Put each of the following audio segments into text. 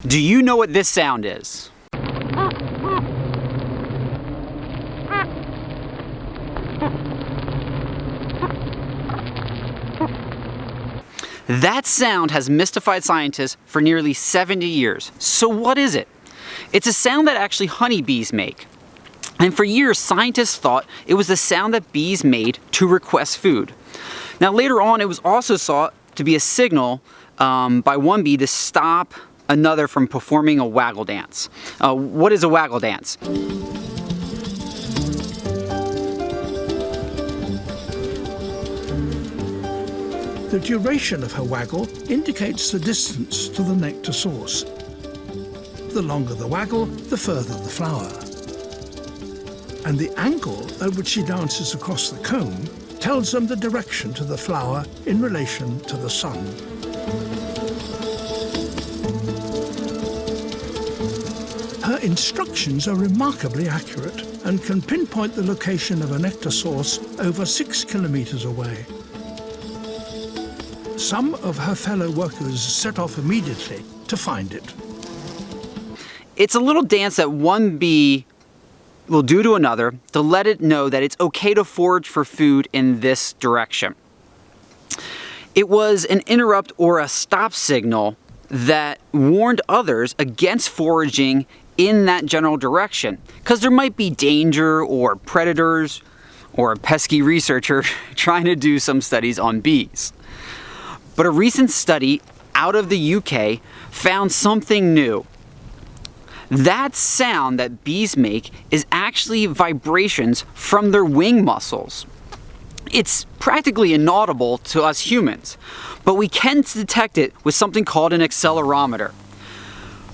Do you know what this sound is? That sound has mystified scientists for nearly 70 years. So what is it? It's a sound that actually honeybees make. And for years, scientists thought it was the sound that bees made to request food. Now later on, it was also thought to be a signal by one bee to stop another from performing a waggle dance. What is a waggle dance? The duration of her waggle indicates the distance to the nectar source. The longer the waggle, the further the flower. And the angle at which she dances across the comb tells them the direction to the flower in relation to the sun. Her instructions are remarkably accurate and can pinpoint the location of a nectar source over 6 kilometers away. Some of her fellow workers set off immediately to find it. It's a little dance that one bee will do to another to let it know that it's okay to forage for food in this direction. It was an interrupt or a stop signal that warned others against foraging in that general direction, because there might be danger or predators or a pesky researcher trying to do some studies on bees. But a recent study out of the UK found something new. That sound that bees make is actually vibrations from their wing muscles. It's practically inaudible to us humans, but we can detect it with something called an accelerometer.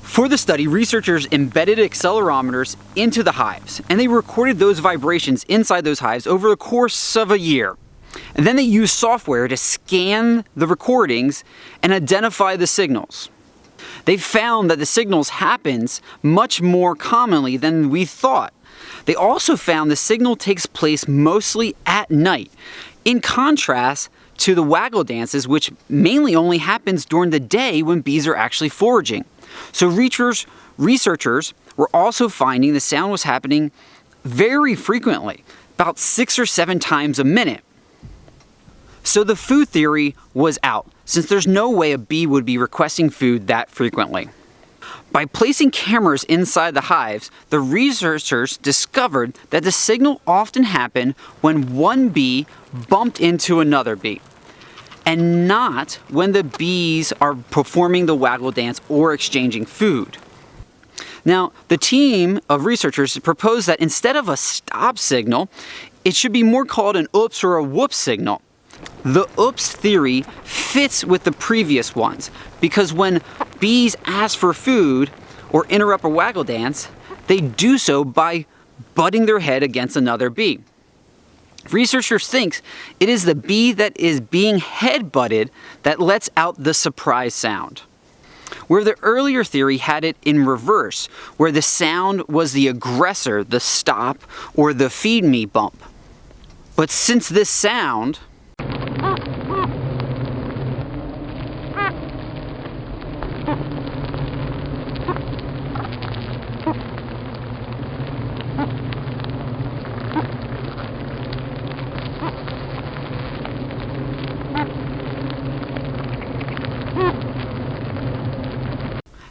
For the study, researchers embedded accelerometers into the hives, and they recorded those vibrations inside those hives over the course of a year. And then they used software to scan the recordings and identify the signals. They found that the signals happens much more commonly than we thought. They also found the signal takes place mostly at night, in contrast to the waggle dances, which mainly only happens during the day when bees are actually foraging. So researchers were also finding the sound was happening very frequently, about 6 or 7 times a minute. So the food theory was out, since there's no way a bee would be requesting food that frequently. By placing cameras inside the hives, the researchers discovered that the signal often happened when one bee bumped into another bee, and not when the bees are performing the waggle dance or exchanging food. Now, the team of researchers proposed that instead of a stop signal, it should be more called an oops or a whoops signal. The oops theory fits with the previous ones because when bees ask for food or interrupt a waggle dance, they do so by butting their head against another bee. Researchers think it is the bee that is being head-butted that lets out the surprise sound. Where the earlier theory had it in reverse, where the sound was the aggressor, the stop, or the feed me bump. But since this sound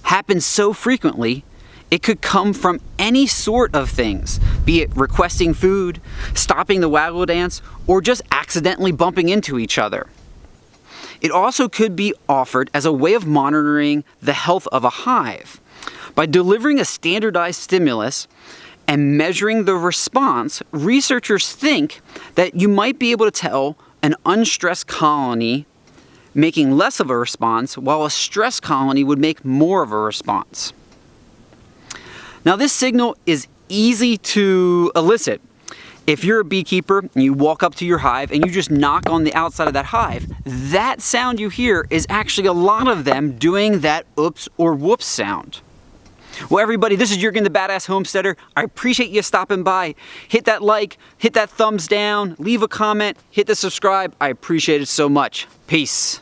happens so frequently, it could come from any sort of things, be it requesting food, stopping the waggle dance, or just accidentally bumping into each other. It also could be offered as a way of monitoring the health of a hive. By delivering a standardized stimulus and measuring the response, researchers think that you might be able to tell an unstressed colony making less of a response, while a stressed colony would make more of a response. Now, this signal is easy to elicit. If you're a beekeeper and you walk up to your hive and you just knock on the outside of that hive, that sound you hear is actually a lot of them doing that oops or whoops sound. Well, everybody, this is Jürgen the Badass Homesteader. I appreciate you stopping by. Hit that like, hit that thumbs down, leave a comment, hit the subscribe. I appreciate it so much. Peace.